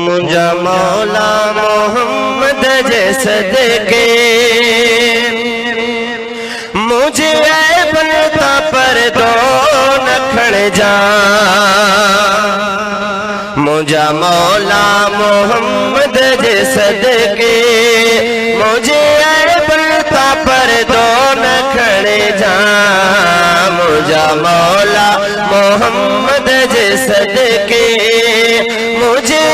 मुझा मौला मोहम्मद जे सदके मुझे बनता पर दो न खड़ जा। मुझा मौला मोहम्मद जे सदके मुझे बनता पर दो न खड़े जा। मुझा मौला मोहम्मद जे सदके मुझे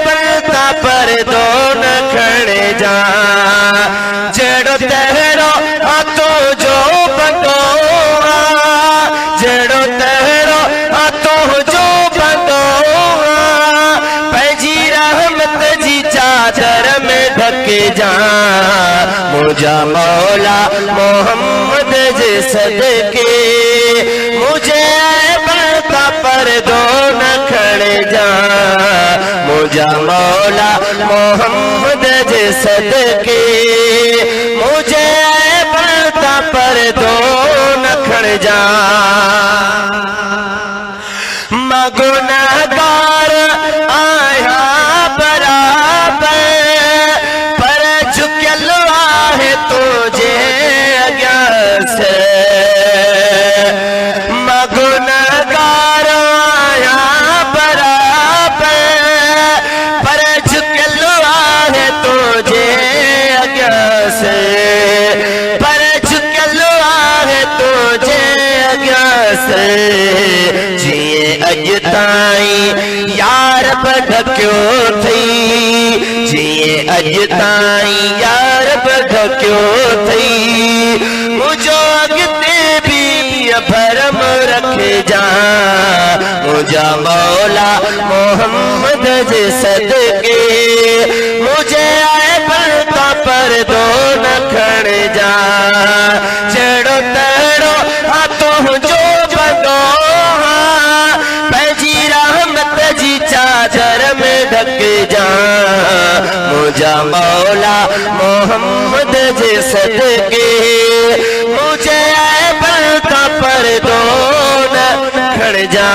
बनता पर दो न खड़े जा। जड़ो तहरो तो जो बंदो जड़ो तहरो तो जो बंदो पैजी रहमत जी चादर में ढके जा। मुझा मौला मोहम्मद जे सदके मुझे बनता पर दो न खड़े जा। मुझा मौला मोहम्मद जे सदके मुझे बनता पर दो न खड़ जा। मैं गुनहगार आया बराबर पर झुकल आहे तुझे अज्ञा से। मैं गुनहगार आया बराबर पर झुकल आहे तुझे अज्ञा से। पर झुकल आहे तुझे अज्ञा से। जिए अज ताईं यार बढक्यो थई जिए अज ताईं यार बढक्यो थई मुझो अॻिते भी भरम रखे जा। मुझा मौला मोहम्मद जे सदके मुझे बनता पर दो न खड़ जा। जड़ो तड़ो तो जो बंदो पैजी रहमत जी चादर में ढक जा। मुझा मौला मोहम्मद जे सदके मुझे बनता पर दो न खड़ जा।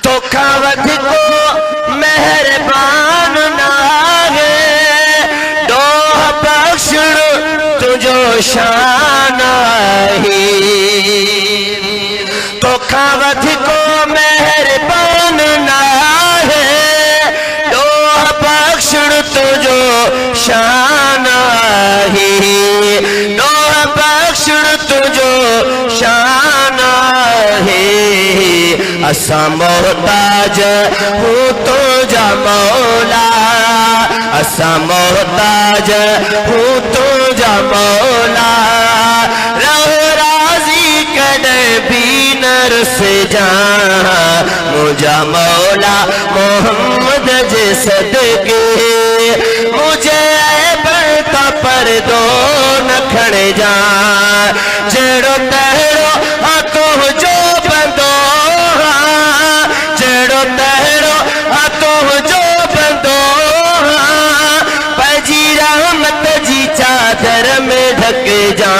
तो खावत को मेहरबान ना है डोह बख्शण तुझो शान है। तो खावत को मेहरबान ना है डोह बख्शण तुझो शान है। डोह बख्शण तुझो शान है। असा मोहताज हूँ तुझा मौला असा मोहताज हूँ तुझा मौला। रहो राजी कदे भी न रुस जा। मुझा मौला मोहम्मद जे सदके मुझे बनता पर दो न खड़ जा। जड़ो तहरो तो जो बंदो जड़ो तहरो तो जो बंदो पैजी रहमत जी चादर में ढक जा।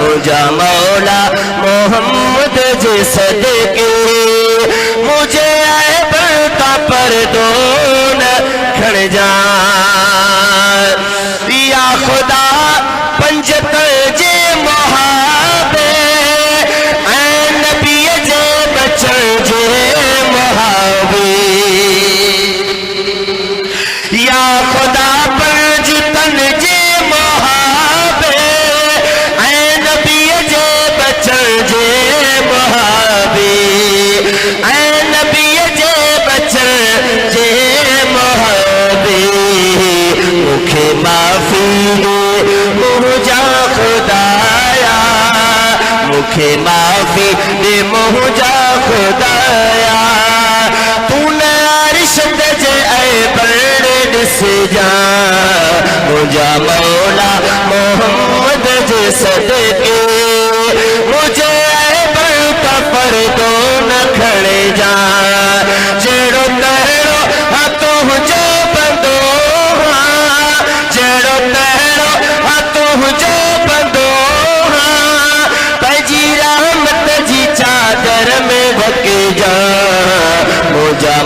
मुझा मौला मोहम्मद जे सदके मुझे बनता पर दो न खड़ जा। या खुदा पंजत जे मुहाबे ऐ नबी जे बचन जे मुहाबे। या खुदा पंजतन जे मुहाबे ऐ नबी जे बचन जे मुहाबे। ऐ नबी जे बचन जे मुहाबे। मुखे माफी दे मुझा खुदाया मुखे माफी दे मुझा खुदाया। तूने अरशद जे बड़ दिस जा। मुझा मौला मोहम्मद जे सदके मुझे बनता पर दो न खड़े जा। जड़ो तहरो तो जो बंदो जड़ो तहरो तो जो बंदो पैजी रहमत जी चादर में ढक जा। मुझा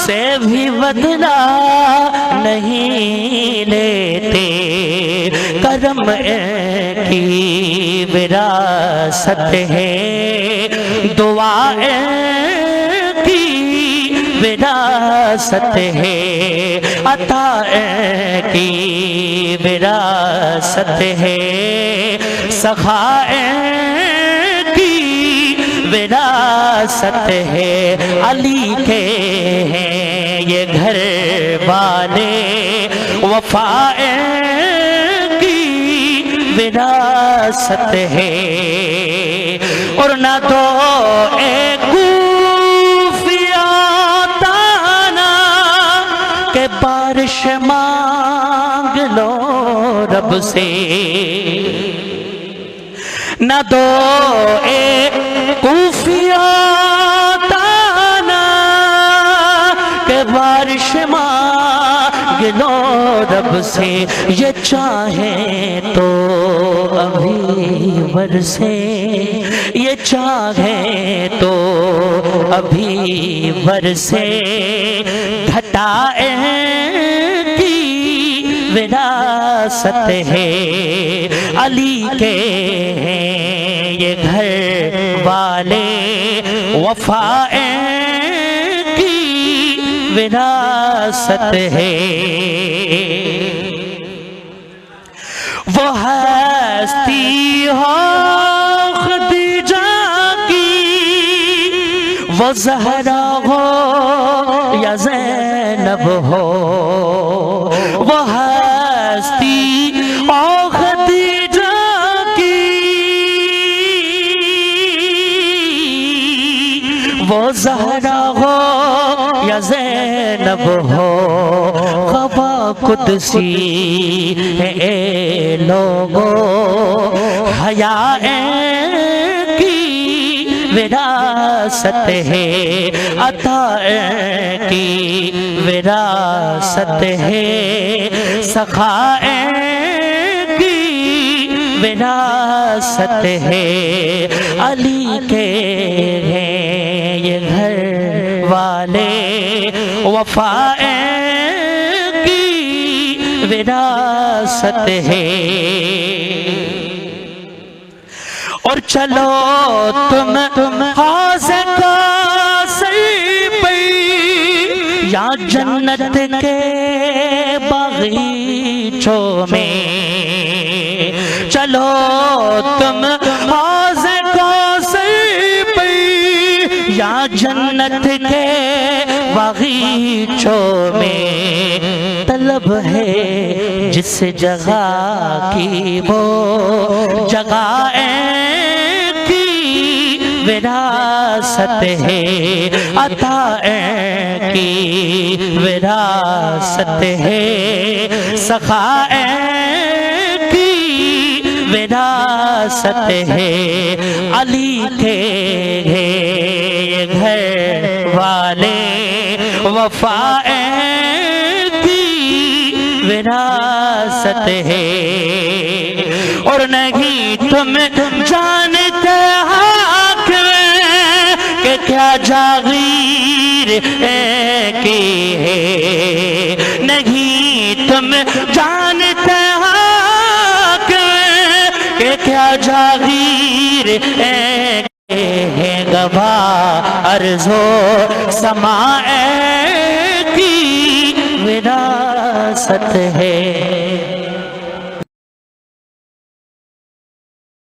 سے بھی بدلا نہیں لیتے، کرم کی وراثت ہے، دعا کی وراثت ہے، عطا کی وراثت ہے، سخا کی وراثت ہے، علی کے ہیں یہ گھر والے، وفا کی وراثت ہے، اور نہ دو اے کوفیہ تانا کہ بارش مانگ لو رب سے، نہ دو اے کوفیہ تانا کہ بارش مانگ لو رب سے، یہ چاہیں تو ابھی برسے، یہ چاہیں تو ابھی برسے، گھٹا کی وراثت ہے، علی کے ہیں یہ گھر والے، وفا کی وراثت ہے، وہ ہستی ہو خدیجہ کی، وہ زہرا ہو یا زینب ہو، وہ ہستی ہو خدیجہ کی، وہ زہرا ہو یا زینب ہو، خبا قدسی ہے اے لوگو، حیا کی وراثت ہے، عطا کی وراثت ہے، سخا کی وراثت ہے، علی کے ہیں یہ گھر والے، وفا کی وراثت ہے، اور چلو تم حوض کوثر پہ یا جنت کے باغیچوں میں، چلو تم حوض کوثر پہ یا جنت کے باغیچوں میں، طلب ہے جس جگہ کی وہ جگہ وراثت ہے، عطا کی وراثت ہے، سخا کی وراثت ہے، علی کے ہیں گھر والے، وفا کی وراثت ہے، اور نہیں تم جانتے کہ کیا جاغیر کی ہے، نہیں تم جانتے کہ کیا جاغیر ہے، گواہ ارض و سماء کی وراثت ہے۔